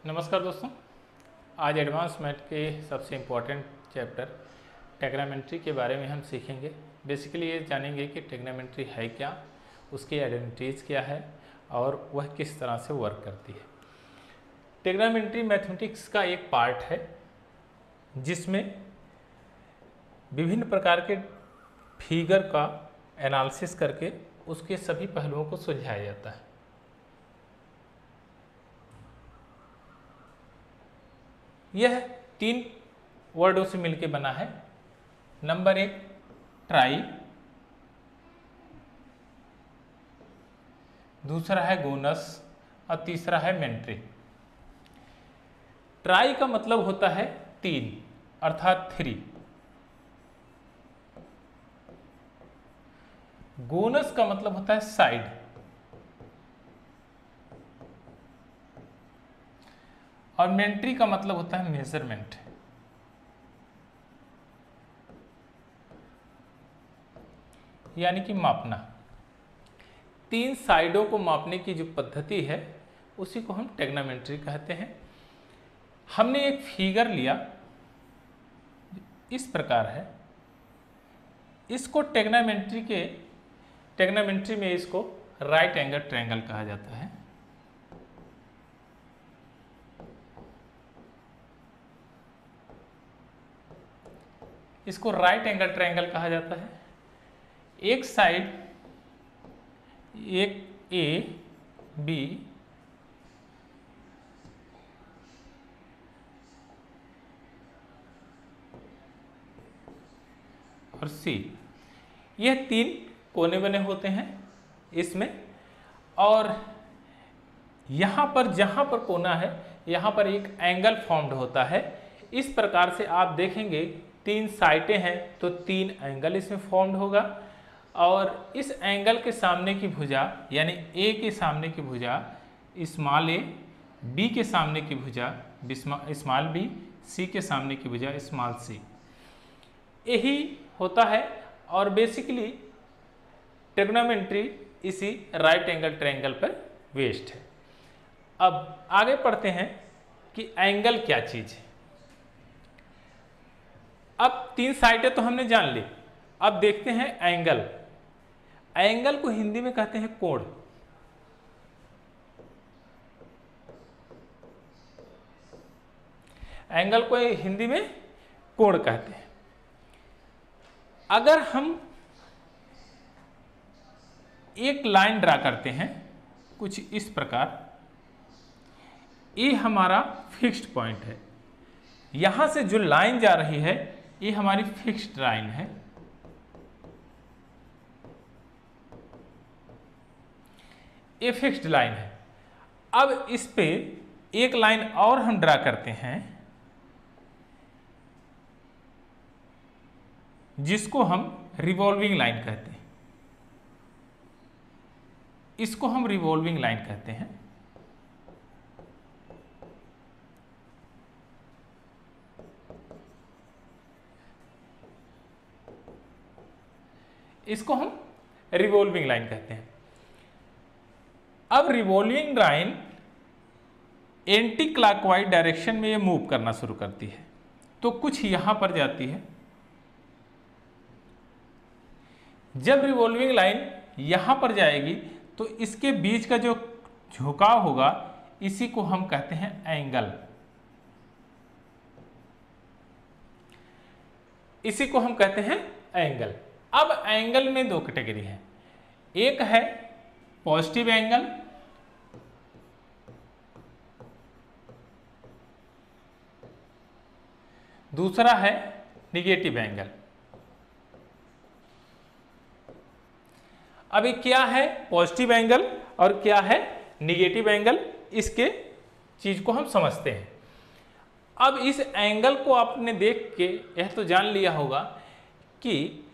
नमस्कार दोस्तों, आज एडवांस मैथ के सबसे इम्पोर्टेंट चैप्टर ट्रिग्नोमेट्री के बारे में हम सीखेंगे। बेसिकली ये जानेंगे कि ट्रिग्नोमेट्री है क्या, उसकी आइडेंटिटीज़ क्या है और वह किस तरह से वर्क करती है। ट्रिग्नोमेट्री मैथमेटिक्स का एक पार्ट है जिसमें विभिन्न प्रकार के फिगर का एनालिसिस करके उसके सभी पहलुओं को सुलझाया जाता है। यह 3 वर्डों से मिलकर बना है। नंबर 1 ट्राई, दूसरा है गोनस और तीसरा है मेंट्री। ट्राई का मतलब होता है 3 अर्थात 3। गोनस का मतलब होता है साइड। और मेंट्री का मतलब होता है मेजरमेंट। यानी कि मापना। 3 साइडों को मापने की जो पद्धति है उसी को हम ट्रिग्नोमेट्री कहते हैं। हमने एक फिगर लिया, इस प्रकार है। इसको ट्रिग्नोमेट्री में इसको राइट एंगल ट्रायंगल कहा जाता है। इसको राइट एंगल ट्रायंगल कहा जाता है। एक साइड, एक ए बी और सी, यह 3 कोने बने होते हैं इसमें। और यहाँ पर जहाँ पर कोना है यहाँ पर एक एंगल फॉर्म्ड होता है। इस प्रकार से आप देखेंगे 3 साइडें हैं तो 3 एंगल इसमें फॉर्म्ड होगा। और इस एंगल के सामने की भुजा यानी ए के सामने की भुजा स्मॉल ए, बी के सामने की भुजा स्मॉल बी, सी के सामने की भुजा स्मॉल सी, यही होता है। और बेसिकली ट्रिग्नोमेट्री इसी राइट एंगल ट्रायंगल पर बेस्ड है। अब आगे पढ़ते हैं कि एंगल क्या चीज़ है। अब 3 साइडें तो हमने जान ली, अब देखते हैं एंगल। एंगल को हिंदी में कहते हैं कोण। एंगल को हिंदी में कोण कहते हैं। अगर हम एक लाइन ड्रा करते हैं कुछ इस प्रकार, ये हमारा फिक्स्ड पॉइंट है। यहां से जो लाइन जा रही है ये हमारी फिक्स्ड लाइन है। ये फिक्स्ड लाइन है। अब इस पे एक लाइन और हम ड्रा करते हैं जिसको हम रिवॉल्विंग लाइन कहते हैं। इसको हम रिवॉल्विंग लाइन कहते हैं। इसको हम रिवॉल्विंग लाइन कहते हैं। अब revolving line anti clockwise direction में ये मूव करना शुरू करती है, तो कुछ यहां पर जाती है। जब रिवॉल्विंग लाइन यहां पर जाएगी तो इसके बीच का जो झुकाव होगा इसी को हम कहते हैं एंगल। इसी को हम कहते हैं एंगल। अब एंगल में 2 कैटेगरी है। एक है पॉजिटिव एंगल, दूसरा है निगेटिव एंगल। अभी क्या है पॉजिटिव एंगल और क्या है निगेटिव एंगल, इसके चीज को हम समझते हैं। अब इस एंगल को आपने देख के यह तो जान लिया होगा कि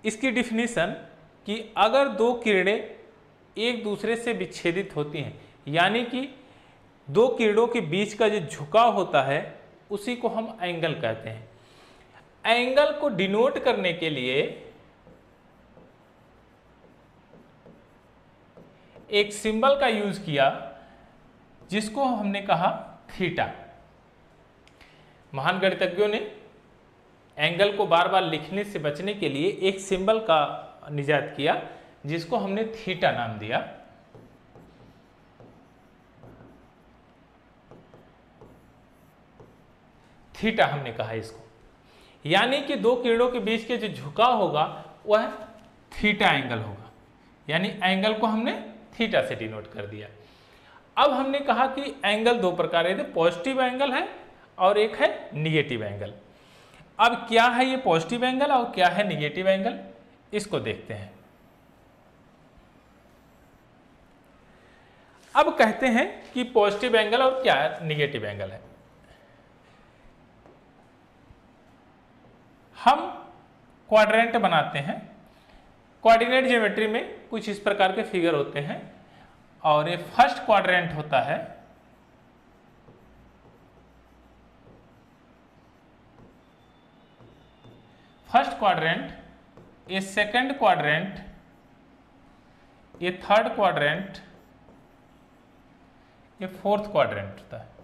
इसकी डिफिनीशन कि अगर 2 किरणें एक दूसरे से विच्छेदित होती हैं, यानी कि 2 किरणों के बीच का जो झुकाव होता है उसी को हम एंगल कहते हैं। एंगल को डिनोट करने के लिए एक सिंबल का यूज किया जिसको हमने कहा थीटा। महान गणितज्ञों ने एंगल को बार बार लिखने से बचने के लिए एक सिंबल का निजात किया जिसको हमने थीटा नाम दिया। थीटा हमने कहा इसको, यानी कि दो किरणों के बीच के जो झुकाव होगा वह थीटा एंगल होगा, यानी एंगल को हमने थीटा से डिनोट कर दिया। अब हमने कहा कि एंगल दो प्रकार है, पॉजिटिव एंगल है और एक है निगेटिव एंगल। अब क्या है ये पॉजिटिव एंगल और क्या है निगेटिव एंगल, इसको देखते हैं। अब कहते हैं कि पॉजिटिव एंगल और क्या निगेटिव एंगल है। हम क्वाड्रेंट बनाते हैं, कोऑर्डिनेट ज्योमेट्री में कुछ इस प्रकार के फिगर होते हैं और ये फर्स्ट क्वाड्रेंट होता है, फर्स्ट क्वाड्रेंट, ये सेकंड क्वाड्रेंट, ये थर्ड क्वाड्रेंट, ये फोर्थ क्वाड्रेंट होता है।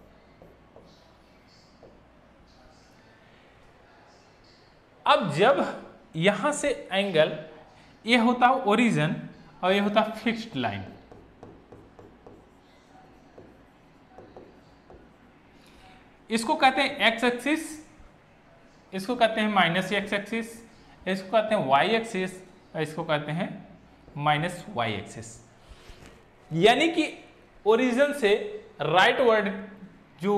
अब जब यहां से एंगल, ये होता है ओरिजिन और ये होता है फिक्स्ड लाइन, इसको कहते हैं एक्स एक्सिस, इसको कहते हैं माइनस एक्स एक्सिस, इसको कहते हैं वाई एक्सिस और इसको कहते हैं माइनस वाई एक्सिस। यानी कि ओरिजिन से राइट वर्ड जो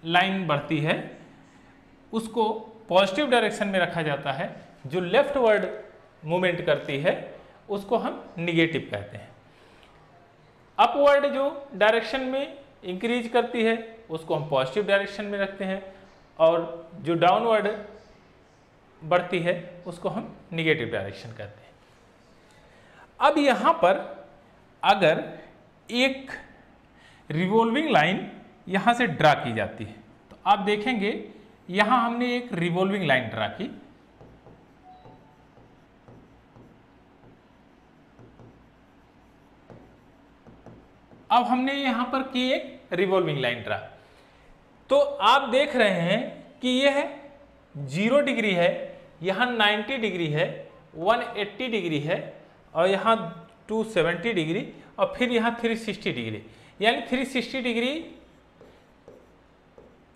लाइन बढ़ती है उसको पॉजिटिव डायरेक्शन में रखा जाता है, जो लेफ्ट वर्ड मूवमेंट करती है उसको हम निगेटिव कहते हैं। अपवर्ड जो डायरेक्शन में इंक्रीज करती है उसको हम पॉजिटिव डायरेक्शन में रखते हैं और जो डाउनवर्ड बढ़ती है उसको हम निगेटिव डायरेक्शन कहते हैं। अब यहाँ पर अगर एक रिवॉल्विंग लाइन यहाँ से ड्रा की जाती है तो आप देखेंगे यहाँ हमने एक रिवॉल्विंग लाइन ड्रा की, अब हमने यहाँ पर की एक रिवॉल्विंग लाइन ड्रा, तो आप देख रहे हैं कि यह 0 डिग्री है, यहाँ 90 डिग्री है, 180 डिग्री है और यहाँ 270 डिग्री और फिर यहाँ 360 डिग्री, यानी 360 डिग्री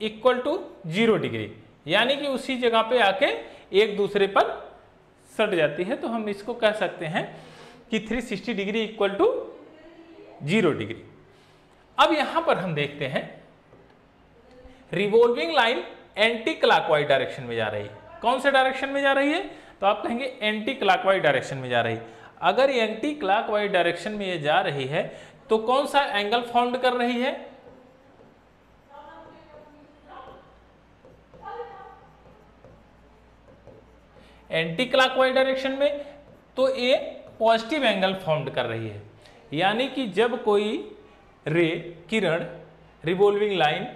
इक्वल टू 0 डिग्री, यानी कि उसी जगह पे आके एक दूसरे पर सट जाती है। तो हम इसको कह सकते हैं कि 360 डिग्री इक्वल टू 0 डिग्री। अब यहां पर हम देखते हैं revolving line anti clockwise direction में जा रही है। कौन से डायरेक्शन में जा रही है, तो आप कहेंगे एंटी क्लॉकवाइज डायरेक्शन में जा रही है। अगर एंटी क्लॉकवाइज डायरेक्शन में ये जा रही है तो कौन सा एंगल फॉर्म कर रही है, एंटी क्लॉकवाइज डायरेक्शन में, तो ये पॉजिटिव एंगल फॉर्म कर रही है। यानी कि जब कोई रे किरण revolving line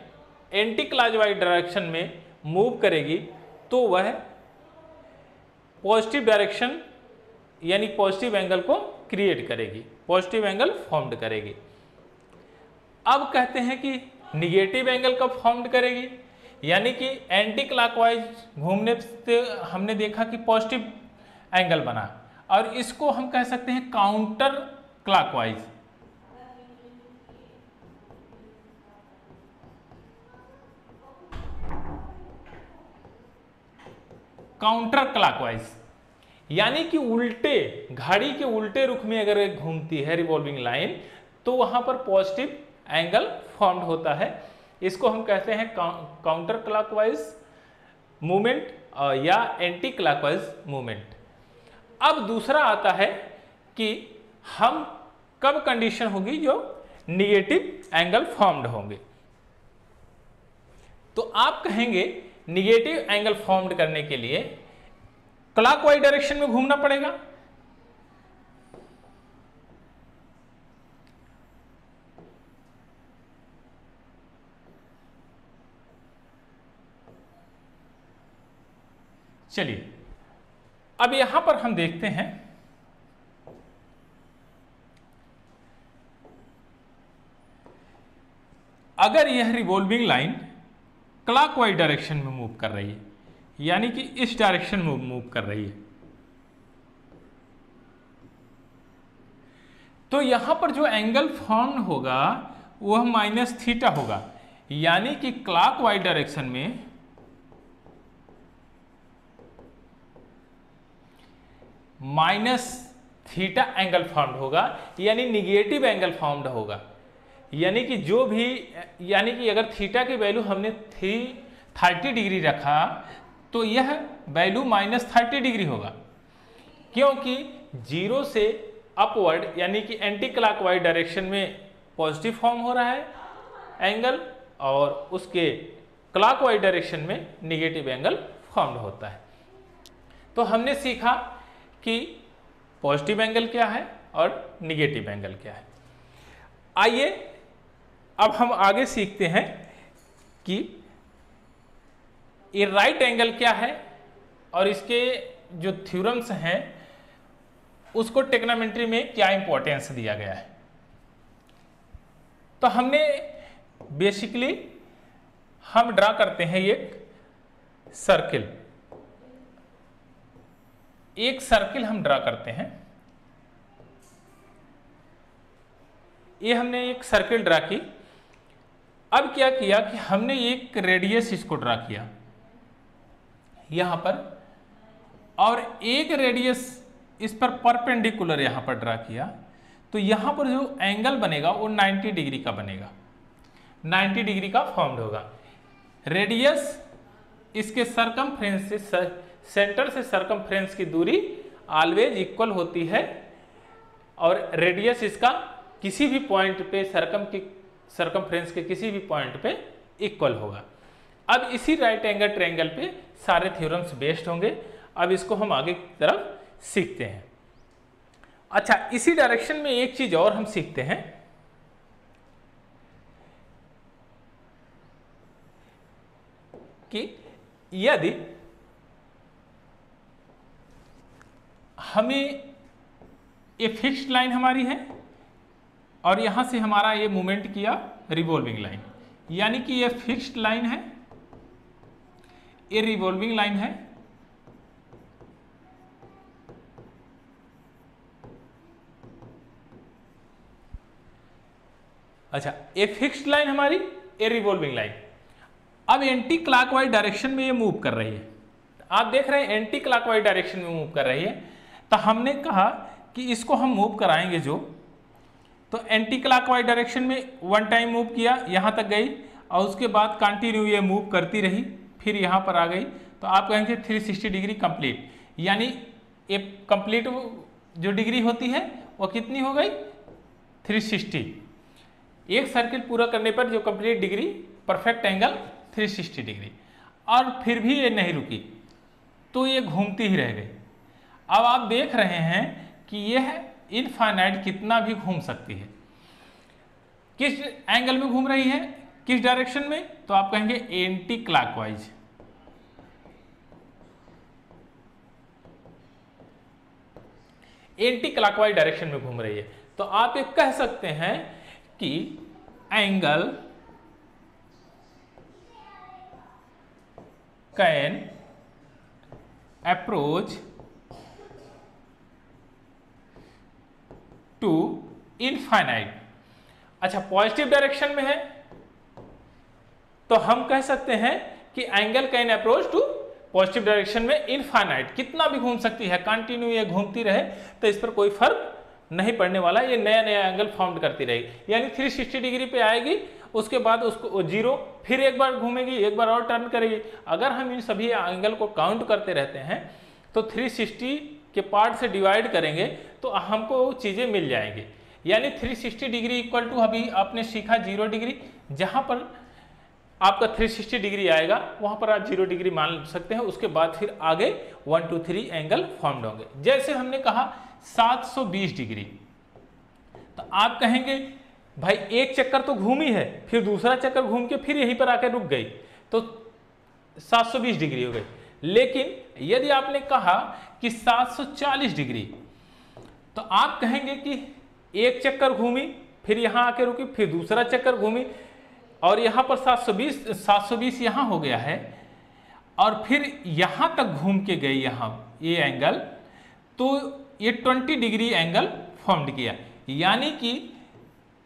anti clockwise direction में मूव करेगी तो वह पॉजिटिव डायरेक्शन यानी पॉजिटिव एंगल को क्रिएट करेगी, पॉजिटिव एंगल फॉर्म करेगी। अब कहते हैं कि निगेटिव एंगल कब फॉर्म करेगी, यानी कि एंटी क्लॉकवाइज घूमने से हमने देखा कि पॉजिटिव एंगल बना और इसको हम कह सकते हैं काउंटर क्लॉकवाइज। काउंटर क्लॉकवाइज यानी कि उल्टे, घड़ी के उल्टे रुख में अगर घूमती है रिवॉल्विंग लाइन तो वहां पर पॉजिटिव एंगल फॉर्म होता है। इसको हम कहते हैं काउंटर क्लॉकवाइज मूवमेंट या एंटी क्लॉकवाइज मूवमेंट। अब दूसरा आता है कि हम कब कंडीशन होगी जो निगेटिव एंगल फॉर्म्ड होंगे। तो आप कहेंगे निगेटिव एंगल फॉर्म्ड करने के लिए क्लॉकवाइज डायरेक्शन में घूमना पड़ेगा। चलिए अब यहां पर हम देखते हैं अगर यह रिवॉल्विंग लाइन क्लॉकवाइज डायरेक्शन में मूव कर रही है, यानी कि इस डायरेक्शन में मूव कर रही है, तो यहां पर जो एंगल फॉर्म होगा वह माइनस थीटा होगा, यानी कि क्लॉकवाइज डायरेक्शन में माइनस थीटा एंगल फॉर्म्ड होगा, यानी निगेटिव एंगल फॉर्म्ड होगा। यानी कि जो भी, यानी कि अगर थीटा की वैल्यू हमने 30 डिग्री रखा तो यह वैल्यू माइनस 30 डिग्री होगा, क्योंकि 0 से अपवर्ड यानी कि एंटी क्लॉकवाइज डायरेक्शन में पॉजिटिव फॉर्म हो रहा है एंगल, और उसके क्लॉकवाइज डायरेक्शन में निगेटिव एंगल फॉर्म्ड होता है। तो हमने सीखा कि पॉजिटिव एंगल क्या है और निगेटिव एंगल क्या है। आइए अब हम आगे सीखते हैं कि ये राइट एंगल क्या है और इसके जो थ्योरम्स हैं उसको ट्रिग्नोमेट्री में क्या इंपॉर्टेंस दिया गया है। तो हमने बेसिकली हम ड्रा करते हैं एक सर्किल, हम ड्रा करते हैं। ये हमने एक सर्किल ड्रा की। अब क्या किया कि हमने एक रेडियस इसको ड्रा किया यहां पर, और एक रेडियस इस पर परपेंडिकुलर यहां पर ड्रा किया। तो यहां पर जो एंगल बनेगा वो 90 डिग्री का बनेगा, 90 डिग्री का फॉर्म्ड होगा। रेडियस इसके सरकमफ्रेंस से, सेंटर से सरकमफ्रेंस की दूरी ऑलवेज इक्वल होती है, और रेडियस इसका किसी भी पॉइंट पे सरकमफ्रेंस के किसी भी पॉइंट पे इक्वल होगा। अब इसी राइट एंगल ट्रायंगल पे सारे थ्योरम्स बेस्ड होंगे। अब इसको हम आगे की तरफ सीखते हैं। अच्छा, इसी डायरेक्शन में एक चीज और हम सीखते हैं कि यदि हमें ये फिक्स्ड लाइन हमारी है और यहां से हमारा ये मूवमेंट किया रिवॉल्विंग लाइन, यानी कि ये फिक्स्ड लाइन है, ये रिवॉल्विंग लाइन है। अच्छा, ये फिक्स्ड लाइन हमारी, ये रिवॉल्विंग लाइन अब एंटी क्लॉकवाइज डायरेक्शन में ये मूव कर रही है। आप देख रहे हैं एंटी क्लॉकवाइज डायरेक्शन में मूव कर रही है। तो हमने कहा कि इसको हम मूव कराएंगे जो, तो एंटी क्लॉकवाइज डायरेक्शन में वन टाइम मूव किया, यहां तक गई, और उसके बाद कंटिन्यू ये मूव करती रही, फिर यहां पर आ गई। तो आप कहेंगे 360 डिग्री कंप्लीट, यानी ये कंप्लीट जो डिग्री होती है वो कितनी हो गई 360। एक सर्किल पूरा करने पर जो complete degree, perfect angle 360 degree. और फिर भी ये नहीं रुकी, तो ये घूमती ही रह गई। अब आप देख रहे हैं कि यह इनफाइनाइट कितना भी घूम सकती है। किस एंगल में घूम रही है, किस डायरेक्शन में, तो आप कहेंगे anti clockwise. Anti clockwise direction में घूम रही है। तो आप ये कह सकते हैं कि angle can approach to infinite. अच्छा, पॉजिटिव डायरेक्शन में है तो हम कह सकते हैं कि angle can approach to positive direction में इनफाइनाइट, कितना भी घूम सकती है, कंटिन्यू ये घूमती रहे तो इस पर कोई फर्क नहीं पड़ने वाला, ये नया नया एंगल फॉर्म करती रहेगी। यानी 360 डिग्री पे आएगी, उसके बाद उसको 0, फिर एक बार घूमेगी, एक बार और टर्न करेगी। अगर हम इन सभी एंगल को काउंट करते रहते हैं तो 360 के पार्ट से डिवाइड करेंगे तो हमको चीज़ें मिल जाएंगी। यानी 360 डिग्री इक्वल टू, अभी आपने सीखा 0 डिग्री, जहाँ पर आपका 360 डिग्री आएगा वहाँ पर आप 0 डिग्री मान सकते हैं। उसके बाद फिर आगे 1 2 3 एंगल फॉर्म्ड होंगे। जैसे हमने कहा 720 डिग्री, तो आप कहेंगे भाई एक चक्कर तो घूमी है, फिर दूसरा चक्कर घूम के फिर यहीं पर आकर रुक गई, तो 720 डिग्री हो गई। लेकिन यदि आपने कहा कि 740 डिग्री, तो आप कहेंगे कि एक चक्कर घूमी, फिर यहां आके रुकी, फिर दूसरा चक्कर घूमी, और यहाँ पर 720 यहाँ हो गया है, और फिर यहाँ तक घूम के गए यहाँ ये एंगल, तो ये 20 डिग्री एंगल फॉर्म्ड किया। यानी कि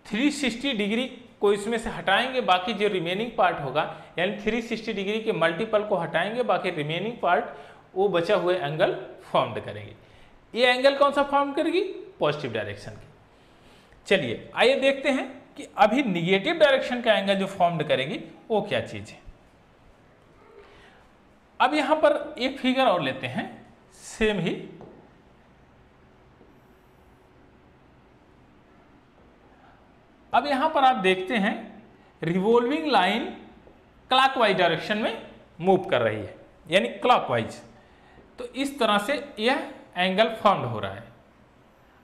360 डिग्री को इसमें से हटाएंगे, बाकी जो रिमेनिंग पार्ट होगा, यानी 360 डिग्री के मल्टीपल को हटाएंगे, बाकी रिमेनिंग पार्ट वो बचा हुए एंगल फॉर्म्ड करेंगे। ये एंगल कौन सा फॉर्म करेगी? पॉजिटिव डायरेक्शन की। चलिए आइए देखते हैं कि अभी निगेटिव डायरेक्शन का एंगल जो फॉर्म्ड करेगी वो क्या चीज है। अब यहां पर एक फिगर और लेते हैं, सेम ही। अब यहां पर आप देखते हैं रिवॉल्विंग लाइन क्लॉकवाइज डायरेक्शन में मूव कर रही है, यानी क्लॉकवाइज। तो इस तरह से यह एंगल फॉर्म्ड हो रहा है।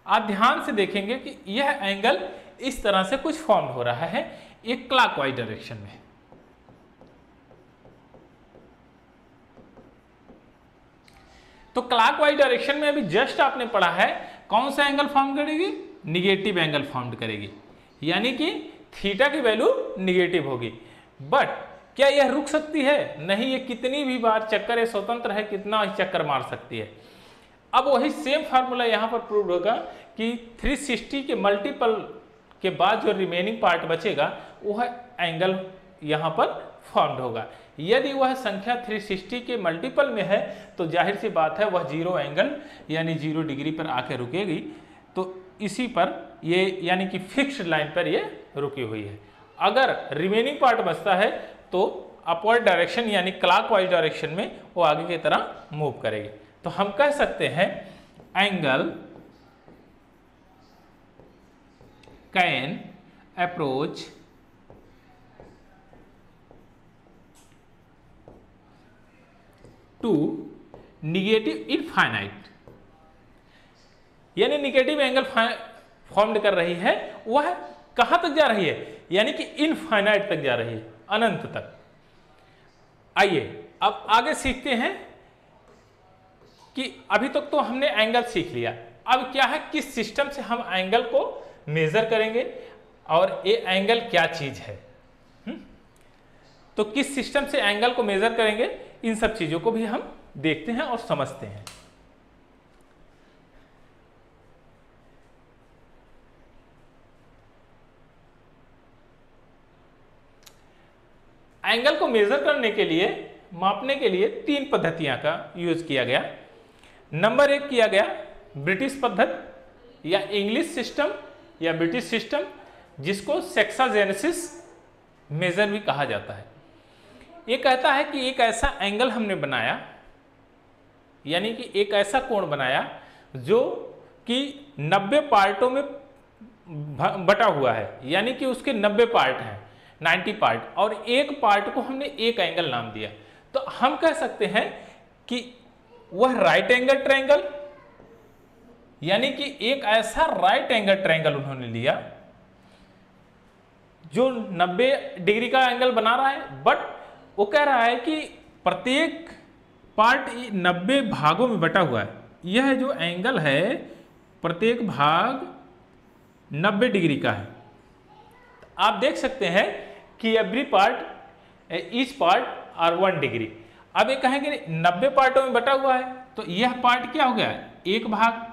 आप ध्यान से देखेंगे कि यह एंगल इस तरह से कुछ फॉर्म्ड हो रहा है, एक क्लॉकवाइज डायरेक्शन में। तो क्लॉकवाइज डायरेक्शन में अभी जस्ट आपने पढ़ा है कौन सा एंगल फॉर्म करेगी? निगेटिव एंगल फॉर्म करेगी, यानी कि थीटा की वैल्यू निगेटिव होगी। बट क्या यह रुक सकती है? नहीं, ये कितनी भी बार चक्कर है, स्वतंत्र है, कितना चक्कर मार सकती है। अब वही सेम फार्मूला यहां पर प्रूव होगा कि 360 के मल्टीपल के बाद जो रिमेनिंग पार्ट बचेगा वह एंगल यहां पर फॉर्म्ड होगा। यदि वह संख्या 360 के मल्टीपल में है तो जाहिर सी बात है वह 0 एंगल यानी 0 डिग्री पर आके रुकेगी। तो इसी पर ये यानी कि फिक्स्ड लाइन पर ये रुकी हुई है। अगर रिमेनिंग पार्ट बचता है तो अपवर्ड डायरेक्शन यानी क्लॉकवाइज डायरेक्शन में वो आगे की तरह मूव करेगी। तो हम कह सकते हैं angle can approach to negative infinite, यानी निगेटिव एंगल फॉर्म्ड कर रही है, वह कहां तक जा रही है? यानी कि इनफाइनाइट तक जा रही है, अनंत तक। आइए अब आगे सीखते हैं कि अभी तक तो हमने एंगल सीख लिया, अब क्या है, किस सिस्टम से हम एंगल को मेजर करेंगे और ये एंगल क्या चीज है। तो किस सिस्टम से एंगल को मेजर करेंगे, इन सब चीजों को भी हम देखते हैं और समझते हैं। एंगल को मेजर करने के लिए, मापने के लिए 3 पद्धतियां का यूज किया गया। नंबर 1 किया गया ब्रिटिश पद्धति या इंग्लिश सिस्टम या ब्रिटिश सिस्टम, जिसको सेक्साजेनेसिस मेजर भी कहा जाता है। ये कहता है कि एक ऐसा एंगल हमने बनाया, यानी कि एक ऐसा कोण बनाया जो कि 90 पार्टों में बटा हुआ है, यानी कि उसके 90 पार्ट हैं, 90 पार्ट, और एक पार्ट को हमने एक एंगल नाम दिया। तो हम कह सकते हैं कि वह राइट एंगल ट्रायंगल, यानी कि एक ऐसा राइट एंगल ट्रायंगल उन्होंने लिया जो 90 डिग्री का एंगल बना रहा है, बट वो कह रहा है कि प्रत्येक पार्ट 90 भागों में बटा हुआ है। यह जो एंगल है प्रत्येक भाग 90 डिग्री का है। आप देख सकते हैं कि every part, each part are 1 degree. अब ये कहेंगे 90 पार्टों में बटा हुआ है, तो यह पार्ट क्या हो गया? एक भाग,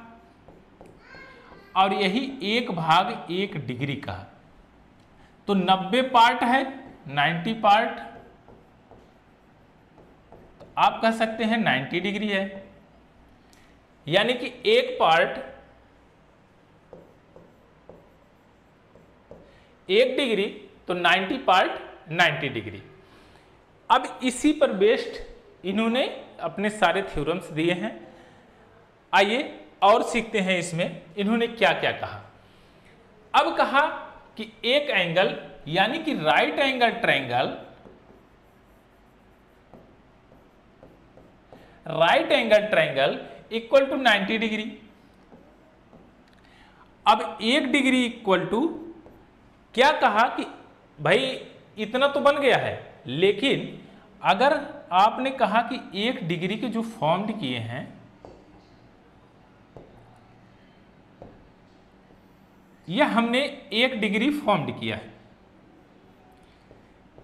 और यही एक भाग 1 डिग्री का। तो 90 पार्ट है, 90 पार्ट, तो आप कह सकते हैं 90 डिग्री है। यानी कि एक पार्ट 1 डिग्री, तो 90 पार्ट 90 डिग्री। अब इसी पर बेस्ड इन्होंने अपने सारे थ्योरम्स दिए हैं। आइए और सीखते हैं इसमें इन्होंने क्या क्या कहा। अब कहा कि एक एंगल यानी कि right angle triangle, right angle triangle equal to 90 degree. अब 1 डिग्री इक्वल टू क्या कहा कि भाई इतना तो बन गया है, लेकिन अगर आपने कहा कि 1 डिग्री के जो फॉर्म्ड किए हैं, यह हमने 1 डिग्री फॉर्म्ड किया है,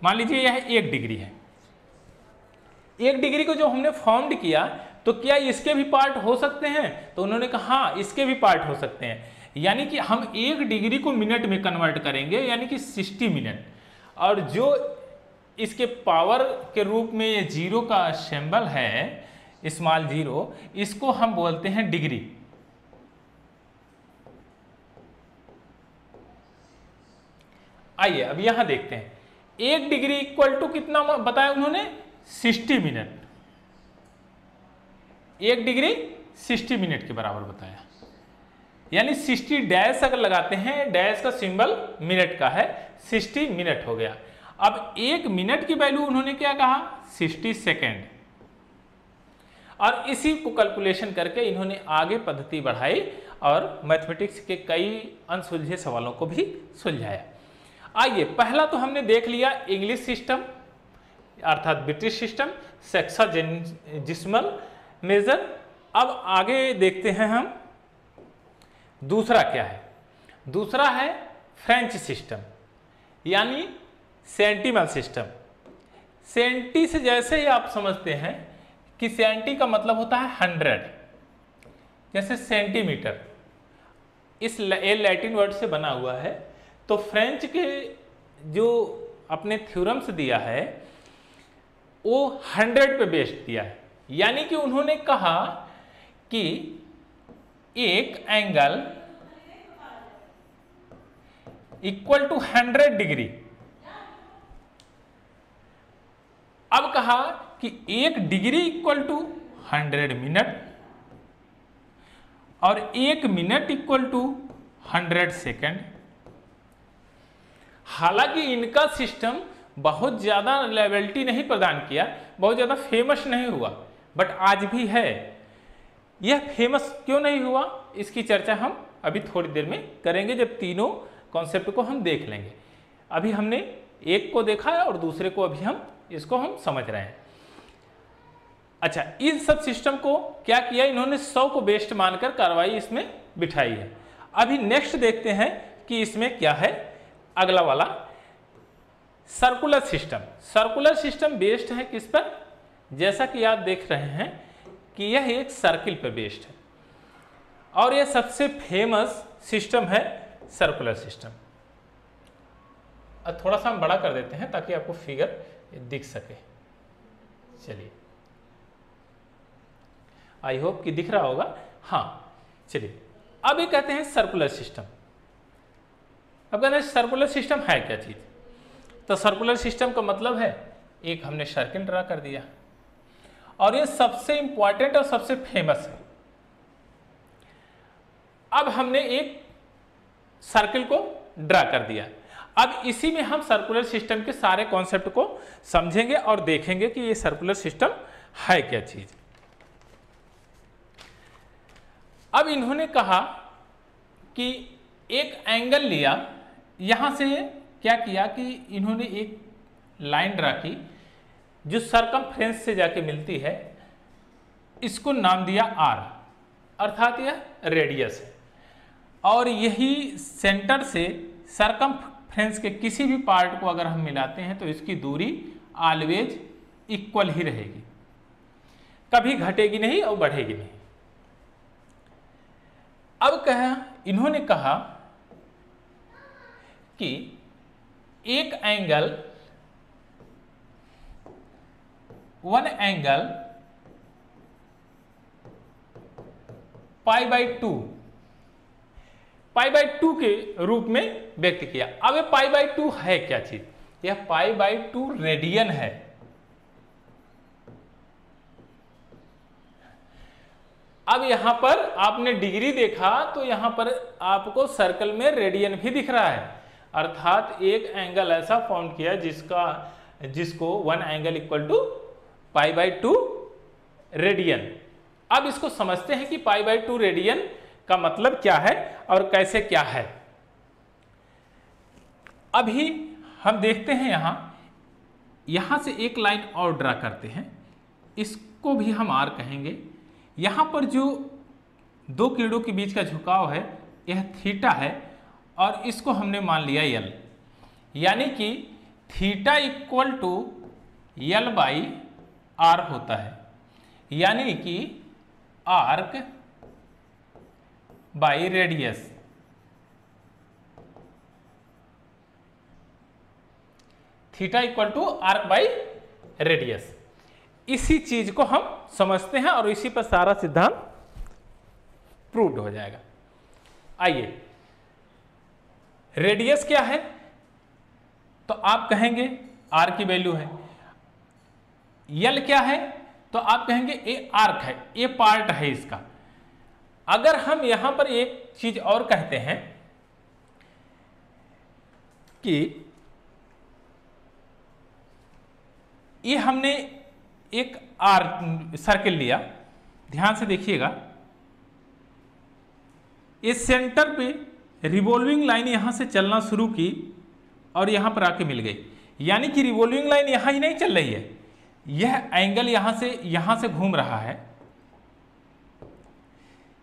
मान लीजिए यह 1 डिग्री है। 1 डिग्री को जो हमने फॉर्म्ड किया तो क्या इसके भी पार्ट हो सकते हैं? तो उन्होंने कहा हाँ, इसके भी पार्ट हो सकते हैं। यानी कि हम 1 डिग्री को मिनट में कन्वर्ट करेंगे, यानी कि 60 मिनट। और जो इसके पावर के रूप में ये 0 का सिंबल है, स्मॉल 0, इसको हम बोलते हैं डिग्री। आइए अब यहां देखते हैं, 1 डिग्री इक्वल टू कितना बताया उन्होंने? 60 मिनट। 1 डिग्री 60 मिनट के बराबर बताया, यानी 60 डैश अगर लगाते हैं, डैश का सिंबल मिनट का है, 60 मिनट हो गया। अब 1 मिनट की वैल्यू उन्होंने क्या कहा? 60 सेकेंड। और इसी को कैलकुलेशन करके इन्होंने आगे पद्धति बढ़ाई और मैथमेटिक्स के कई अनसुलझे सवालों को भी सुलझाया। आइए, पहला तो हमने देख लिया इंग्लिश सिस्टम अर्थात ब्रिटिश सिस्टम, सेक्साजेसिमल मेजर। अब आगे देखते हैं हम दूसरा क्या है। दूसरा है फ्रेंच सिस्टम यानी सेंटिमल सिस्टम। सेंटी से जैसे ही आप समझते हैं कि सेंटी का मतलब होता है 100, जैसे सेंटीमीटर, इस लैटिन वर्ड से बना हुआ है। तो फ्रेंच के जो अपने थ्योरम्स दिया है वो 100 पे बेस्ड दिया है। यानी कि उन्होंने कहा कि एक एंगल इक्वल टू 100 डिग्री। अब कहा कि 1 डिग्री इक्वल टू 100 मिनट और 1 मिनट इक्वल टू 100 सेकेंड। हालांकि इनका सिस्टम बहुत ज्यादा लेवलिटी नहीं प्रदान किया, बहुत ज्यादा फेमस नहीं हुआ, बट आज भी है। यह फेमस क्यों नहीं हुआ, इसकी चर्चा हम अभी थोड़ी देर में करेंगे, जब तीनों कॉन्सेप्ट को हम देख लेंगे। अभी हमने एक को देखा है और दूसरे को अभी हम समझ रहे हैं। अच्छा, इन सब सिस्टम को क्या किया इन्होंने? 100 को बेस्ट मानकर कार्रवाई इसमें बिठाई है। अभी नेक्स्ट देखते हैं कि इसमें क्या है। अगला वाला circular system. Circular system based है किस पर? जैसा कि आप देख रहे हैं कि यह एक सर्किल पर बेस्ड है और यह सबसे फेमस सिस्टम है सर्कुलर सिस्टम। अब थोड़ा सा हम बड़ा कर देते हैं ताकि आपको फिगर दिख सके। चलिए, आई होप कि दिख रहा होगा। हाँ, चलिए अब ये कहते हैं सर्कुलर सिस्टम। अब कहते हैं सर्कुलर सिस्टम है क्या चीज? तो सर्कुलर सिस्टम का मतलब है एक हमने सर्किल ड्रा कर दिया और ये सबसे इंपॉर्टेंट और सबसे फेमस है। अब हमने एक सर्किल को ड्रा कर दिया। अब इसी में हम सर्कुलर सिस्टम के सारे कॉन्सेप्ट को समझेंगे और देखेंगे कि ये सर्कुलर सिस्टम है क्या चीज। अब इन्होंने कहा कि एक एंगल लिया, यहां से क्या किया कि इन्होंने एक लाइन ड्रा की जो सरकमफ्रेंस से जाके मिलती है, इसको नाम दिया आर, अर्थात यह रेडियस है। और यही सेंटर से सरकमफ्रेंस के किसी भी पार्ट को अगर हम मिलाते हैं तो इसकी दूरी ऑलवेज इक्वल ही रहेगी, कभी घटेगी नहीं और बढ़ेगी नहीं। अब इन्होंने कहा कि एक एंगल, वन एंगल π/2 के रूप में व्यक्त किया। अब ये π/2 है क्या चीज? यह π/2 रेडियन है। अब यहां पर आपने डिग्री देखा तो यहां पर आपको सर्कल में रेडियन भी दिख रहा है, अर्थात एक एंगल ऐसा फॉर्म किया जिसको one angle equal to π/2 radian. अब इसको समझते हैं कि π/2 रेडियन का मतलब क्या है और कैसे क्या है। अभी हम देखते हैं यहां से एक लाइन और ड्रा करते हैं, इसको भी हम आर कहेंगे। यहां पर जो दो किरणों के बीच का झुकाव है यह थीटा है और इसको हमने मान लिया एल, यानी कि theta equal to L by R होता है, यानी कि arc by radius. Theta equal to arc by radius, इसी चीज को हम समझते हैं और इसी पर सारा सिद्धांत प्रूव्ड हो जाएगा। आइए, रेडियस क्या है तो आप कहेंगे आर की वैल्यू है। यल क्या है तो आप कहेंगे ए आर्क है, ए पार्ट है इसका। अगर हम यहां पर एक चीज और कहते हैं कि ये हमने एक आर्क सर्किल लिया, ध्यान से देखिएगा, इस सेंटर पे रिवॉल्विंग लाइन यहां से चलना शुरू की और यहां पर आके मिल गई, यानी कि रिवॉल्विंग लाइन यहां ही नहीं चल रही है, यह एंगल यहां से घूम रहा है,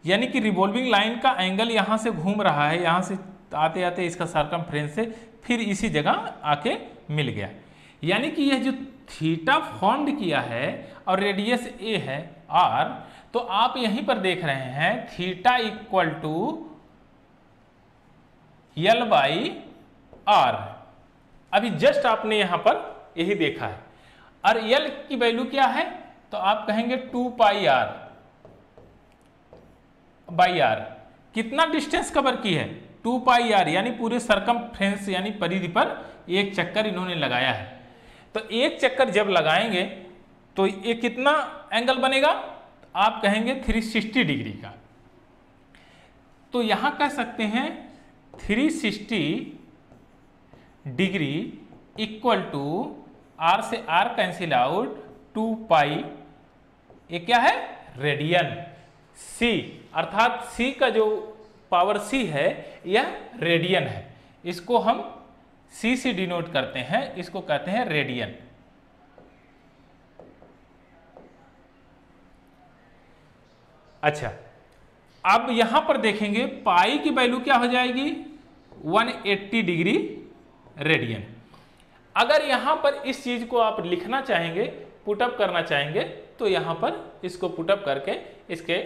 यानी कि रिवॉल्विंग लाइन का एंगल यहां से घूम रहा है, यहां से आते आते इसका सर्कमफ्रेंस से फिर इसी जगह आके मिल गया। यानी कि यह जो थीटा फॉर्म्ड किया है और रेडियस ए है आर, तो आप यहीं पर देख रहे हैं theta equal to L by R. अभी जस्ट आपने यहां पर यही देखा है। और यल की वैल्यू क्या है तो आप कहेंगे 2 पाई आर बाई आर। कितना डिस्टेंस कवर की है 2 पाई आर, यानी पूरे सरकमफ्रेंस यानी परिधि पर एक चक्कर इन्होंने लगाया है। तो एक चक्कर जब लगाएंगे तो ये कितना एंगल बनेगा आप कहेंगे 360 डिग्री का। तो यहां कह सकते हैं 360 डिग्री इक्वल टू आर से आर कैंसिल आउट 2 पाई, ये क्या है रेडियन सी, अर्थात सी का जो पावर सी है यह रेडियन है। इसको हम सी से डिनोट करते हैं, इसको कहते हैं रेडियन। अच्छा, अब यहां पर देखेंगे पाई की वैल्यू क्या हो जाएगी 180 डिग्री रेडियन। अगर यहां पर इस चीज को आप लिखना चाहेंगे, पुटअप करना चाहेंगे, तो यहां पर इसको पुटअप करके इसके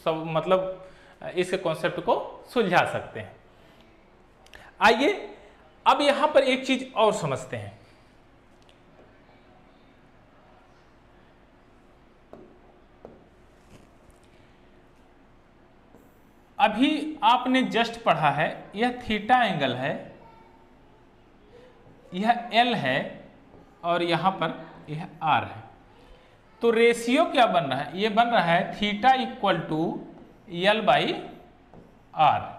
मतलब इसके कॉन्सेप्ट को सुलझा सकते हैं। आइए अब यहां पर एक चीज और समझते हैं। अभी आपने जस्ट पढ़ा है यह थीटा एंगल है, यह एल है और यहां पर यह आर है। तो रेशियो क्या बन रहा है, यह बन रहा है theta equal to L by R.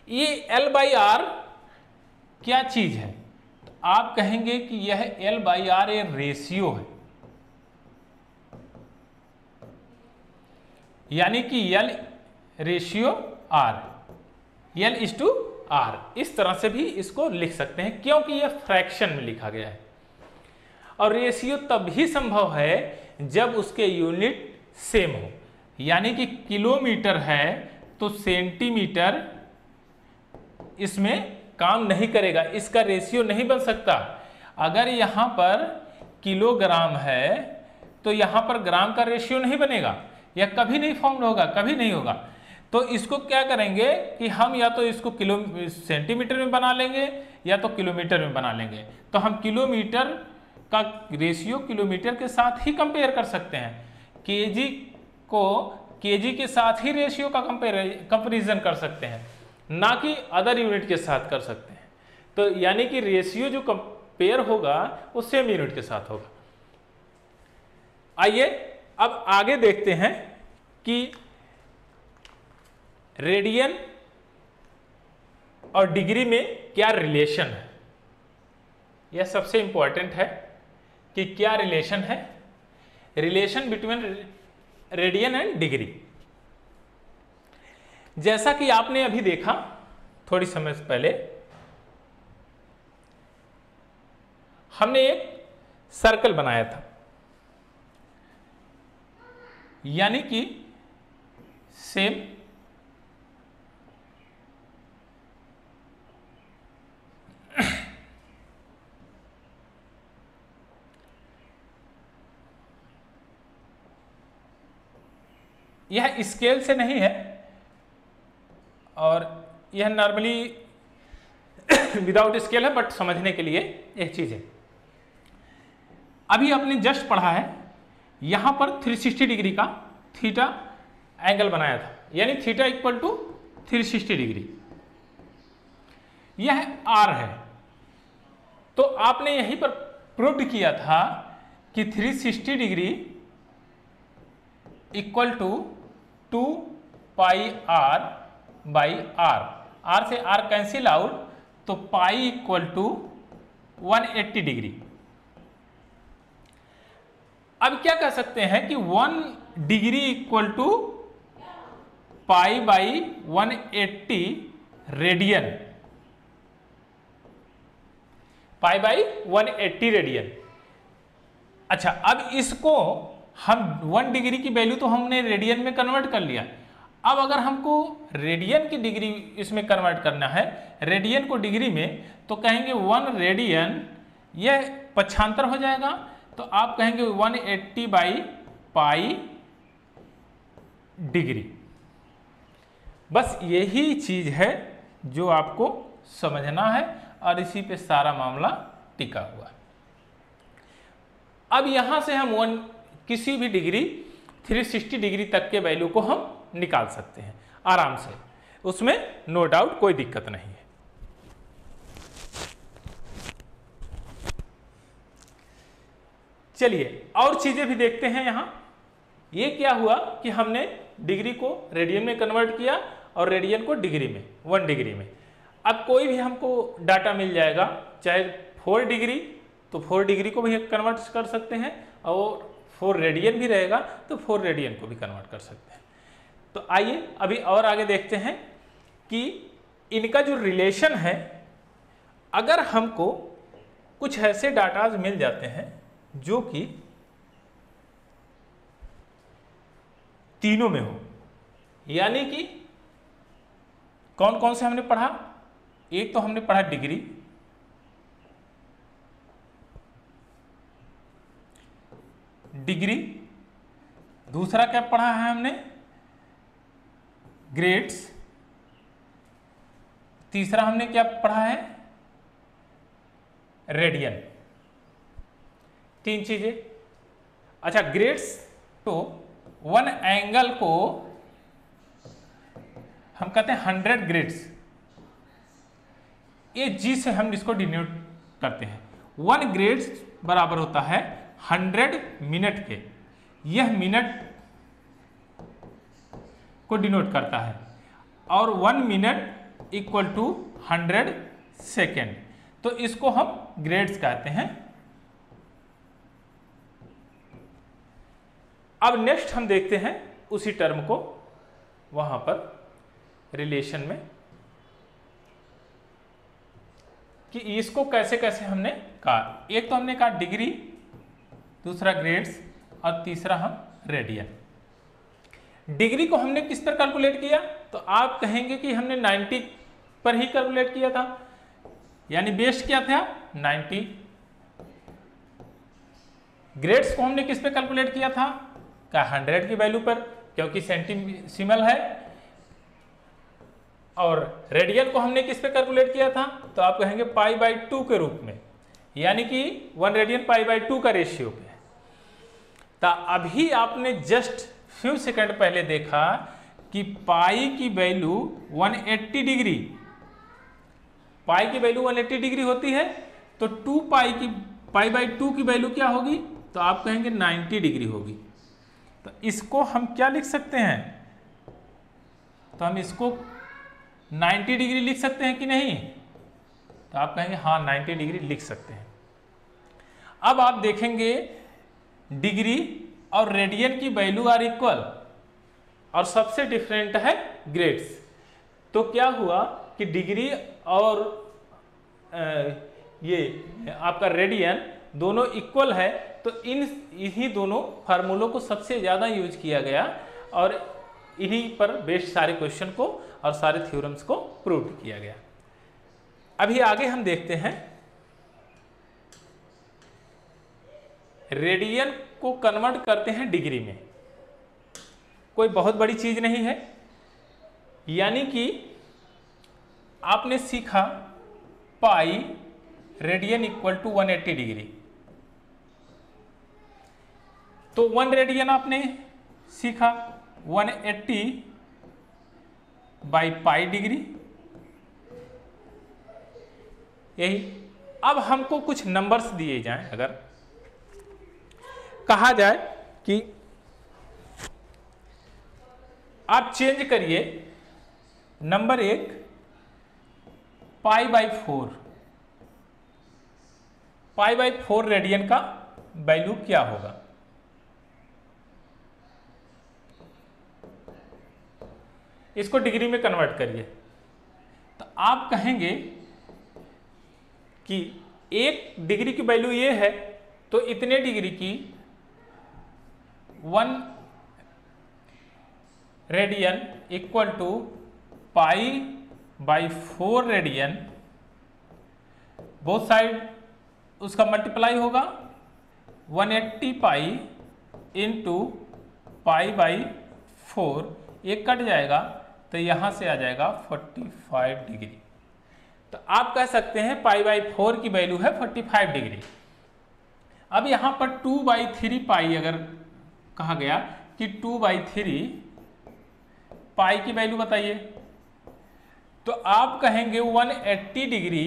ये एल बाई आर क्या चीज है तो आप कहेंगे कि यह एल बाई आर ये रेशियो है, यानी कि L ratio R, L is to R. इस तरह से भी इसको लिख सकते हैं क्योंकि यह फ्रैक्शन में लिखा गया है। और रेशियो तभी संभव है जब उसके यूनिट सेम हो, यानी कि किलोमीटर है तो सेंटीमीटर इसमें काम नहीं करेगा, इसका रेशियो नहीं बन सकता। अगर यहां पर किलोग्राम है तो यहां पर ग्राम का रेशियो नहीं बनेगा, यह कभी नहीं फॉर्म होगा, कभी नहीं होगा। तो इसको क्या करेंगे कि हम या तो इसको सेंटीमीटर में बना लेंगे या तो किलोमीटर में बना लेंगे। तो हम किलोमीटर का रेशियो किलोमीटर के साथ ही कंपेयर कर सकते हैं, केजी को केजी के साथ ही रेशियो का कंपैरिजन कर सकते हैं, ना कि अदर यूनिट के साथ कर सकते हैं। तो यानी कि रेशियो जो कंपेयर होगा वो सेम यूनिट के साथ होगा। आइए अब आगे देखते हैं कि रेडियन और डिग्री में क्या रिलेशन है। यह सबसे इंपॉर्टेंट है कि क्या रिलेशन है, relation between radian and degree. जैसा कि आपने अभी देखा थोड़ी समय से पहले, हमने एक सर्कल बनाया था, यानी कि सेम यह स्केल से नहीं है और यह नॉर्मली विदाउट स्केल है, बट समझने के लिए एक चीज है। अभी आपने जस्ट पढ़ा है, यहां पर 360 डिग्री का थीटा एंगल बनाया था, यानी थीटा इक्वल टू 360 डिग्री, यह आर है। तो आपने यहीं पर प्रूव किया था कि 360 degree equal to 2 pi R by R, R से आर कैंसिल आउट, तो पाई इक्वल टू 180 डिग्री। अब क्या कह सकते हैं कि 1 degree equal to pi by 180 radian, pi by 180 radian. अच्छा, अब इसको हम 1 डिग्री की वैल्यू तो हमने रेडियन में कन्वर्ट कर लिया। अब अगर हमको रेडियन की डिग्री इसमें कन्वर्ट करना है, रेडियन को डिग्री में, तो कहेंगे 1 रेडियन, यह पक्षांतर हो जाएगा, तो आप कहेंगे 180 बाई पाई डिग्री। बस यही चीज है जो आपको समझना है और इसी पे सारा मामला टिका हुआ है। अब यहां से हम किसी भी डिग्री 360 डिग्री तक के वैल्यू को हम निकाल सकते हैं आराम से, उसमें नो डाउट कोई दिक्कत नहीं है। चलिए और चीजें भी देखते हैं। यहां ये क्या हुआ कि हमने डिग्री को रेडियन में कन्वर्ट किया और रेडियन को डिग्री में, 1 डिग्री में। अब कोई भी हमको डाटा मिल जाएगा, चाहे 4 डिग्री, तो 4 डिग्री को भी कन्वर्ट कर सकते हैं, और 4 रेडियन भी रहेगा तो 4 रेडियन को भी कन्वर्ट कर सकते हैं। तो आइए अभी और आगे देखते हैं कि इनका जो रिलेशन है, अगर हमको कुछ ऐसे डाटाज मिल जाते हैं जो कि तीनों में हो, यानी कि कौन कौन से हमने पढ़ा, एक तो हमने पढ़ा डिग्री, दूसरा क्या पढ़ा है हमने, ग्रेड्स, तीसरा हमने क्या पढ़ा है, रेडियन। 3 चीजें। अच्छा, ग्रेड्स तो 1 एंगल को हम कहते हैं 100 ग्रेड्स, ये जी से हम इसको डिनोट करते हैं। 1 ग्रेड्स बराबर होता है 100 मिनट के, यह मिनट को डिनोट करता है, और 1 मिनट इक्वल टू 100 सेकेंड, तो इसको हम ग्रेड्स कहते हैं। अब नेक्स्ट हम देखते हैं उसी टर्म को वहां पर रिलेशन में, कि इसको कैसे कैसे हमने कहा। एक तो हमने कहा डिग्री, दूसरा ग्रेड्स, और तीसरा हम रेडियन। डिग्री को हमने किस तरह कैलकुलेट किया, तो आप कहेंगे कि हमने 90 पर ही कैलकुलेट किया था, यानी बेस्ट क्या था 90। ग्रेड्स को हमने किस पे कैलकुलेट किया था, क्या 100 की वैल्यू पर, क्योंकि सेंटीसिमल है। और रेडियन को हमने किस पे कैलकुलेट किया था, तो आप कहेंगे पाई बाई 2 के रूप में, यानी कि 1 रेडियन पाई बाई 2 का रेशियो पे। तो अभी आपने जस्ट फ्यू सेकंड पहले देखा कि पाई की वैल्यू 180 डिग्री, पाई की वैल्यू 180 डिग्री होती है, तो 2 पाई बाई 2 की वैल्यू क्या होगी, तो आप कहेंगे 90 डिग्री होगी। तो इसको हम क्या लिख सकते हैं, तो हम इसको 90 डिग्री लिख सकते हैं कि नहीं, तो आप कहेंगे हाँ 90 डिग्री लिख सकते हैं। अब आप देखेंगे डिग्री और रेडियन की वैल्यू आर इक्वल, और सबसे डिफरेंट है ग्रेड्स। तो क्या हुआ कि डिग्री और ये आपका रेडियन दोनों इक्वल है, तो इन्हीं दोनों फार्मूलों को सबसे ज़्यादा यूज किया गया, और इन्हीं पर बेस्ड सारे क्वेश्चन को और सारे थ्योरम्स को प्रूव किया गया। अभी आगे हम देखते हैं, रेडियन को कन्वर्ट करते हैं डिग्री में। कोई बहुत बड़ी चीज नहीं है। यानी कि आपने सीखा pi radian equal to 180 degree, तो 1 रेडियन आपने सीखा 180 बाई पाई डिग्री, यही। अब हमको कुछ नंबर्स दिए जाएं, अगर कहा जाए कि आप चेंज करिए number 1 pi by 4, pi by 4 radian का वैल्यू क्या होगा? इसको डिग्री में कन्वर्ट करिए, तो आप कहेंगे कि 1 डिग्री की वैल्यू ये है, तो इतने डिग्री की 1 radian equal to pi by 4 radian, both side उसका मल्टीप्लाई होगा 180 पाई इंटू पाई बाई 4, एक कट जाएगा तो यहां से आ जाएगा 45 डिग्री। तो आप कह सकते हैं पाई बाई 4 की वैल्यू है 45 डिग्री। अब यहां पर 2/3 पाई अगर कहा गया कि 2/3 पाई की वैल्यू बताइए, तो आप कहेंगे 180 degree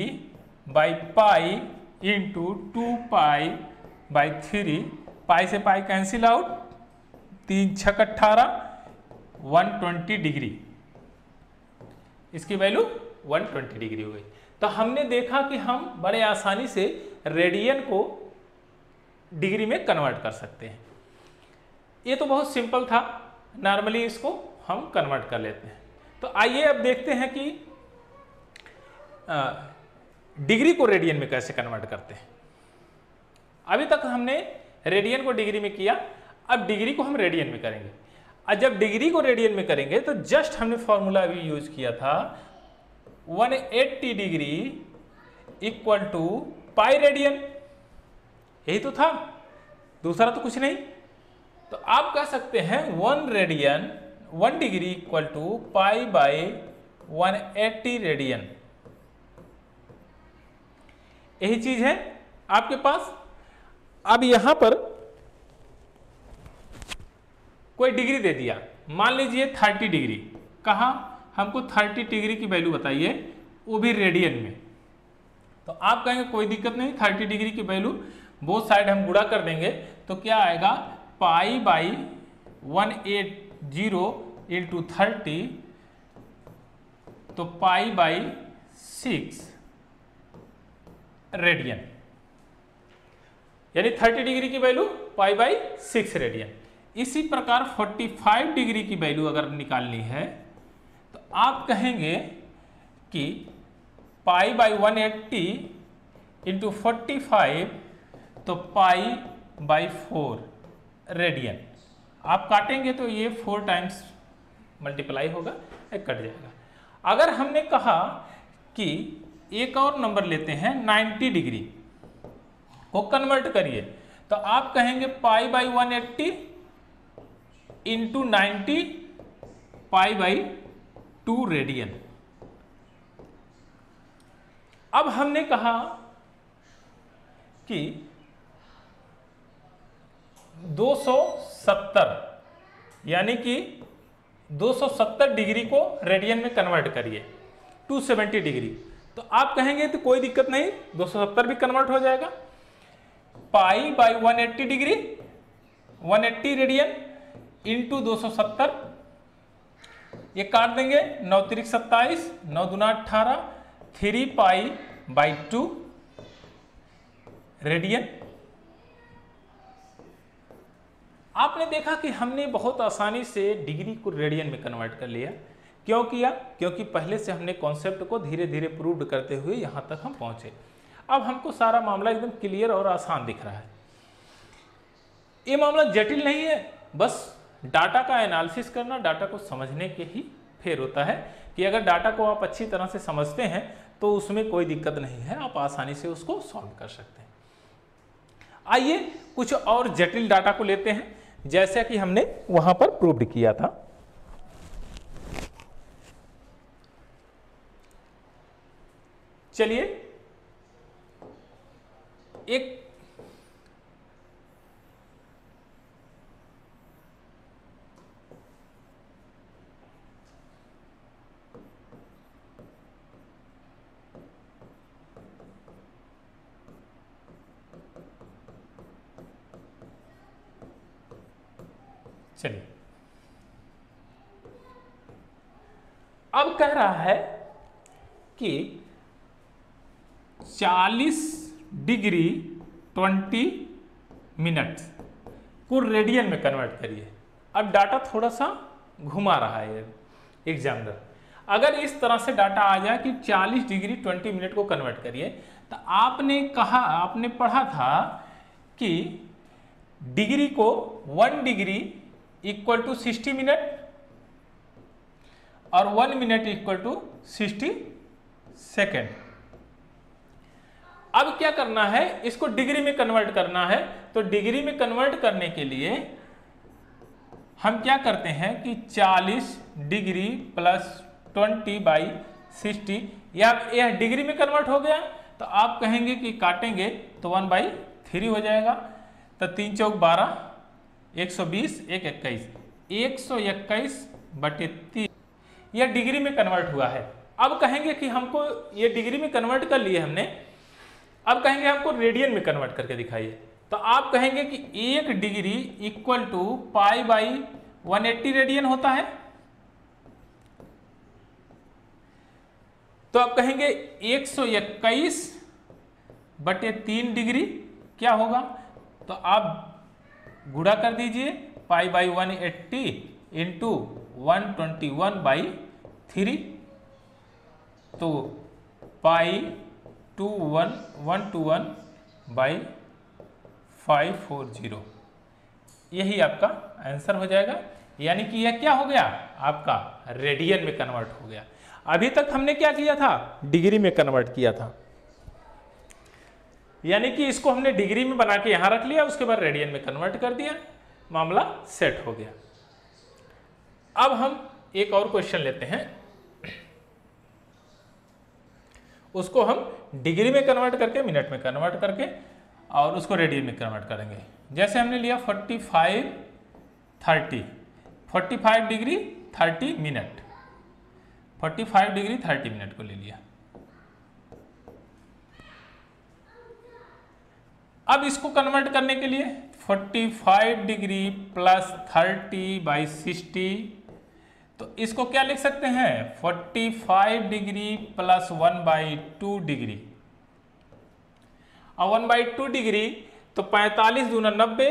by pi into 2 pi by 3, पाई से पाई कैंसिल आउट, 3 छक 18, 120 डिग्री, इसकी वैल्यू 120 डिग्री हो गई। तो हमने देखा कि हम बड़े आसानी से रेडियन को डिग्री में कन्वर्ट कर सकते हैं। ये तो बहुत सिंपल था, नॉर्मली इसको हम कन्वर्ट कर लेते हैं। तो आइए अब देखते हैं कि डिग्री को रेडियन में कैसे कन्वर्ट करते हैं। अभी तक हमने रेडियन को डिग्री में किया, अब डिग्री को हम रेडियन में करेंगे। और जब डिग्री को रेडियन में करेंगे तो जस्ट हमने फॉर्मूला अभी यूज किया था 180 degree equal to pi radian, यही तो था, दूसरा तो कुछ नहीं। तो आप कह सकते हैं 1 radian 1 degree equal to pi by 180 radian, यही चीज है आपके पास। अब यहां पर कोई डिग्री दे दिया, मान लीजिए 30 डिग्री, कहा हमको 30 डिग्री की वैल्यू बताइए, वो भी रेडियन में। तो आप कहेंगे कोई दिक्कत नहीं, 30 डिग्री की वैल्यू बोथ साइड हम गुणा कर देंगे, तो क्या आएगा पाई बाई 180 इंटू 30, तो पाई बाई 6 रेडियन, यानी 30 डिग्री की वैल्यू पाई बाई 6 रेडियन। इसी प्रकार 45 डिग्री की वैल्यू अगर निकालनी है तो आप कहेंगे कि पाई बाई 180 इंटू 45, तो पाई बाई 4 रेडियन। आप काटेंगे तो ये 4 टाइम्स मल्टीप्लाई होगा, एक कट जाएगा। अगर हमने कहा कि एक और नंबर लेते हैं 90 डिग्री को कन्वर्ट करिए, तो आप कहेंगे पाई by 180 into 90 pi by 2 radian. अब हमने कहा कि 270, यानी कि 270 डिग्री को रेडियन में कन्वर्ट करिए 270 डिग्री, तो आप कहेंगे तो कोई दिक्कत नहीं, 270 भी कन्वर्ट हो जाएगा। पाई बाई 180 डिग्री 180 रेडियन इंटू 270, ये काट देंगे, 9 तिरिक 27, 9 दूना 18, 3 पाई बाई 2 रेडियन। आपने देखा कि हमने बहुत आसानी से डिग्री को रेडियन में कन्वर्ट कर लिया। क्यों किया? क्योंकि पहले से हमने कॉन्सेप्ट को धीरे धीरे प्रूव करते हुए यहां तक हम पहुंचे। अब हमको सारा मामला एकदम क्लियर और आसान दिख रहा है। ये मामला जटिल नहीं है, बस डाटा का एनालिसिस करना, डाटा को समझने के ही फेर होता है कि अगर डाटा को आप अच्छी तरह से समझते हैं तो उसमें कोई दिक्कत नहीं है, आप आसानी से उसको सॉल्व कर सकते हैं। आइए कुछ और जटिल डाटा को लेते हैं, जैसा कि हमने वहां पर प्रूव्ड किया था। चलिए एक चलिए अब कह रहा है कि 40 डिग्री 20 मिनट को रेडियन में कन्वर्ट करिए। अब डाटा थोड़ा सा घुमा रहा है एग्जामिनर। अगर इस तरह से डाटा आ जाए कि 40 डिग्री 20 मिनट को कन्वर्ट करिए, तो आपने पढ़ा था कि डिग्री को 1 डिग्री इक्वल टू 60 मिनट और 1 मिनट इक्वल टू 60 सेकेंड। अब क्या करना है, इसको डिग्री में कन्वर्ट करना है। तो डिग्री में कन्वर्ट करने के लिए हम क्या करते हैं कि 40 डिग्री प्लस 20 बाई 60, यह डिग्री में कन्वर्ट हो गया। तो आप कहेंगे कि काटेंगे तो 1/3 हो जाएगा। तो 3 चौक 12, 120, 1 21, 121/3 यह डिग्री में कन्वर्ट हुआ है। अब कहेंगे कि हमको ये डिग्री में कन्वर्ट कर लिए हमने, अब कहेंगे हमको रेडियन में कन्वर्ट करके दिखाइए। तो आप कहेंगे कि 1 डिग्री इक्वल टू π/180 रेडियन होता है। तो आप कहेंगे 121/3 डिग्री क्या होगा, तो आप गुणा कर दीजिए π/180 इंटू 121/3, तो π121/540 यही आपका आंसर हो जाएगा। यानी कि यह क्या हो गया, आपका रेडियन में कन्वर्ट हो गया। अभी तक हमने क्या किया था, डिग्री में कन्वर्ट किया था। यानी कि इसको हमने डिग्री में बना के यहां रख लिया, उसके बाद रेडियन में कन्वर्ट कर दिया, मामला सेट हो गया। अब हम एक और क्वेश्चन लेते हैं, उसको हम डिग्री में कन्वर्ट करके मिनट में कन्वर्ट करके और उसको रेडियन में कन्वर्ट करेंगे। जैसे हमने लिया 45 डिग्री 30 मिनट, 45 डिग्री 30 मिनट को ले लिया। अब इसको कन्वर्ट करने के लिए 45 डिग्री प्लस 30/60, तो इसको क्या लिख सकते हैं, 45 डिग्री प्लस 1/2 डिग्री, और 1/2 डिग्री तो 45 दूना 90,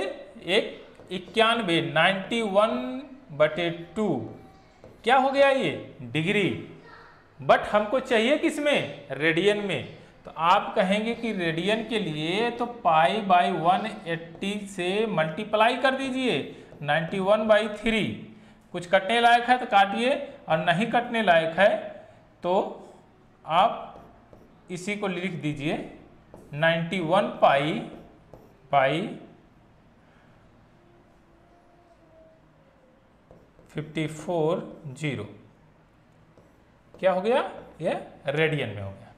91, 91/2 क्या हो गया ये डिग्री। बट हमको चाहिए किसमें, रेडियन में। तो आप कहेंगे कि रेडियन के लिए तो π/180 से मल्टीप्लाई कर दीजिए 91/3। कुछ कटने लायक है तो काटिए, और नहीं कटने लायक है तो आप इसी को लिख दीजिए 91π/54 क्या हो गया, यह रेडियन में हो गया।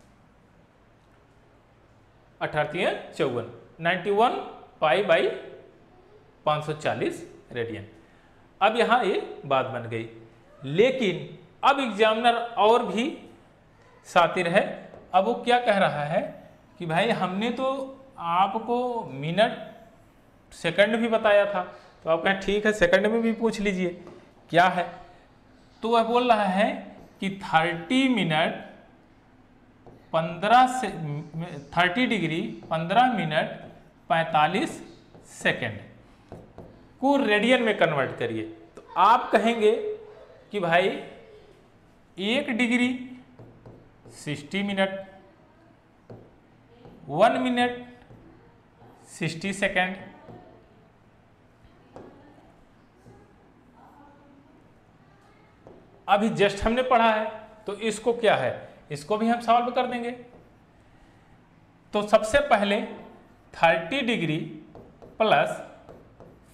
18×54 91π/540 रेडियन। अब यहां ये बात बन गई, लेकिन अब एग्जामिनर और भी शातिर है। अब वो क्या कह रहा है कि भाई हमने तो आपको मिनट सेकंड भी बताया था, तो आप कहें ठीक है सेकंड में भी पूछ लीजिए क्या है। तो वह बोल रहा है कि 30 मिनट 30 डिग्री 15 मिनट 45 सेकेंड को रेडियन में कन्वर्ट करिए। तो आप कहेंगे कि भाई 1 डिग्री 60 मिनट, 1 मिनट 60 सेकेंड, अभी जस्ट हमने पढ़ा है तो इसको क्या है, इसको भी हम सॉल्व कर देंगे। तो सबसे पहले 30 डिग्री प्लस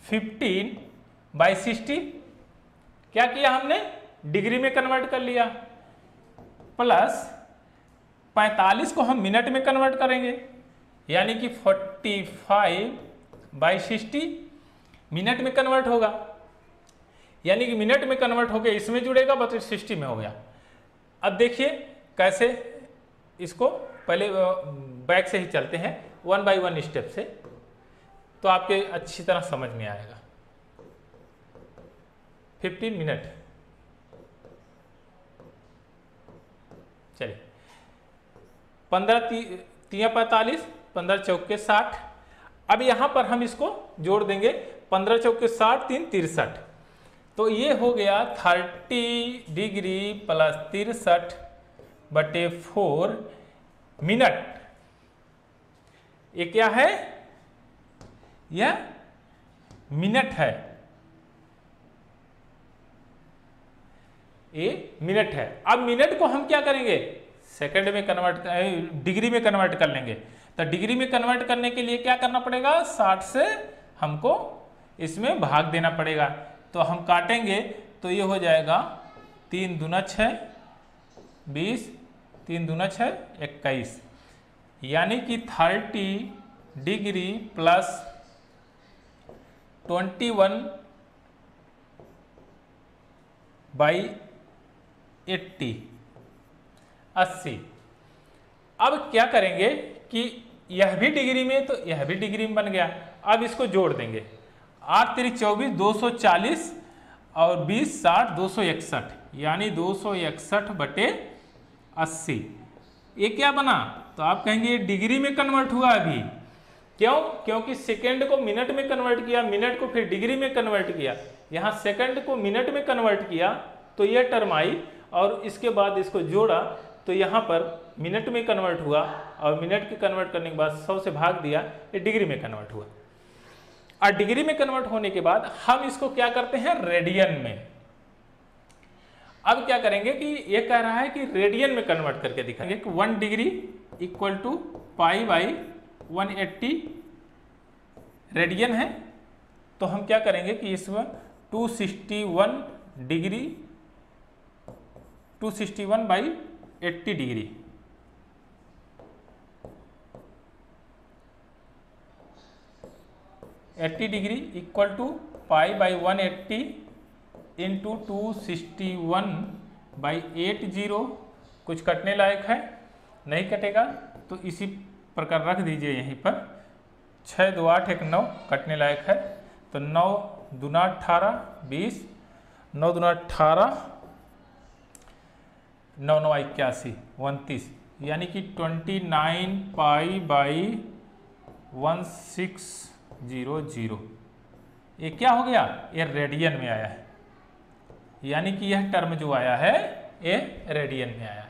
15 बाई 60, क्या किया हमने, डिग्री में कन्वर्ट कर लिया, प्लस 45 को हम मिनट में कन्वर्ट करेंगे, यानी कि 45/60 मिनट में कन्वर्ट होगा, यानी कि मिनट में कन्वर्ट हो गया, इसमें जुड़ेगा बस 60 में हो गया। अब देखिए कैसे इसको, पहले बैक से ही चलते हैं 1 बाई 1 स्टेप से, तो आपके अच्छी तरह समझ में आएगा। 15 मिनट, चलिए 15 तिया 45, 15 चौके 60। अब यहाँ पर हम इसको जोड़ देंगे, 15 चौके 60, 3 63, तो ये हो गया 30 डिग्री प्लस 63/4 मिनट। ये क्या है, यह मिनट है, ये मिनट है। अब मिनट को हम क्या करेंगे, सेकंड में कन्वर्ट, डिग्री में कन्वर्ट कर लेंगे। तो डिग्री में कन्वर्ट करने के लिए क्या करना पड़ेगा, 60 से हमको इसमें भाग देना पड़ेगा। तो हम काटेंगे तो ये हो जाएगा 3 दूना 6, 20, 3 दूना 6, 21, यानी कि 30 डिग्री प्लस 21/80, 80। अब क्या करेंगे कि यह भी डिग्री में, तो यह भी डिग्री में बन गया। अब इसको जोड़ देंगे, 8 3 24, 240 और 20 60, 261, यानी 261/80। ये क्या बना, तो आप कहेंगे ये डिग्री में कन्वर्ट हुआ अभी, क्यों, क्योंकि सेकंड को मिनट में कन्वर्ट किया, मिनट को फिर डिग्री में कन्वर्ट किया, यहाँ सेकंड को मिनट में कन्वर्ट किया तो यह टर्म आई, और इसके बाद इसको जोड़ा तो यहाँ पर मिनट में कन्वर्ट हुआ, और मिनट के कन्वर्ट करने के बाद 100 से भाग दिया, ये डिग्री में कन्वर्ट हुआ। और डिग्री में कन्वर्ट होने के बाद हम इसको क्या करते हैं, रेडियन में। अब क्या करेंगे कि ये कह रहा है कि रेडियन में कन्वर्ट करके दिखाएंगे कि 1 डिग्री इक्वल टू π/180 रेडियन है। तो हम क्या करेंगे कि इसमें 261 degree, 261/80 degree, equal to π/180 into 261/80। कुछ कटने लायक है, नहीं कटेगा तो इसी प्रकार रख दीजिए यहीं पर। 6 2 8 1 9 कटने लायक है, तो 9 दूना 18, 20, 9 दूना 18, 9 9 81, 29, यानी कि 29 π/1600। ये क्या हो गया, ये रेडियन में आया है, यानी कि यह टर्म जो आया है ये रेडियन में आया।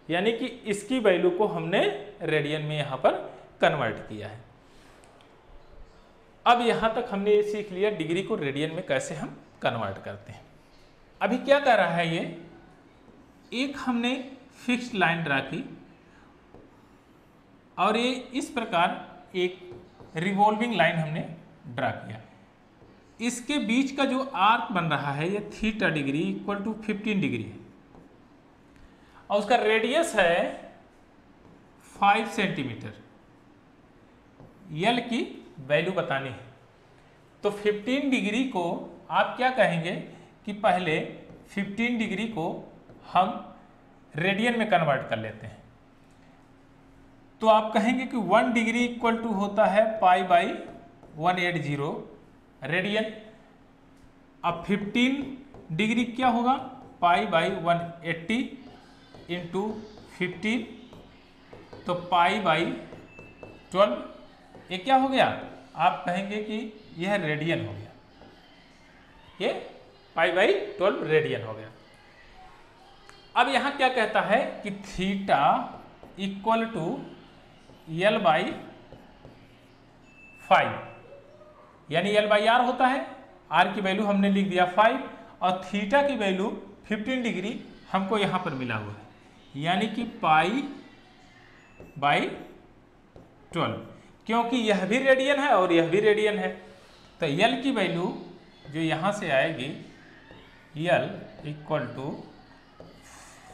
यानी कि इसकी वैल्यू को हमने रेडियन में यहाँ पर कन्वर्ट किया है। अब यहाँ तक हमने ये सीख लिया डिग्री को रेडियन में कैसे हम कन्वर्ट करते हैं। अभी क्या कर रहा है ये, एक हमने फिक्स्ड लाइन ड्रा की और ये इस प्रकार एक रिवॉल्विंग लाइन हमने ड्रा किया। इसके बीच का जो आर्क बन रहा है ये theta degree equal to 15 degree है और उसका रेडियस है 5 सेंटीमीटर। यल की वैल्यू बतानी है, तो 15 डिग्री को आप क्या कहेंगे कि पहले 15 डिग्री को हम रेडियन में कन्वर्ट कर लेते हैं। तो आप कहेंगे कि 1 डिग्री इक्वल टू होता है π/180 रेडियन। अब 15 डिग्री क्या होगा, π/180 इंटू 15, तो π/12। ये क्या हो गया, आप कहेंगे कि यह रेडियन हो गया, ये π/12 रेडियन हो गया। अब यहां क्या कहता है कि थीटा इक्वल टू L/5, यानी L/r होता है। r की वैल्यू हमने लिख दिया 5 और थीटा की वैल्यू 15 डिग्री हमको यहां पर मिला हुआ है, यानी कि π/12, क्योंकि यह भी रेडियन है और यह भी रेडियन है। तो L की वैल्यू जो यहाँ से आएगी L equal to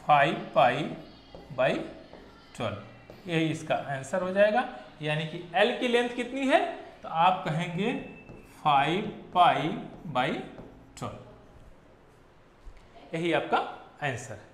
5 pi by 12, यही इसका आंसर हो जाएगा। यानी कि L की लेंथ कितनी है, तो आप कहेंगे 5 पाई बाई 12, यही आपका आंसर है।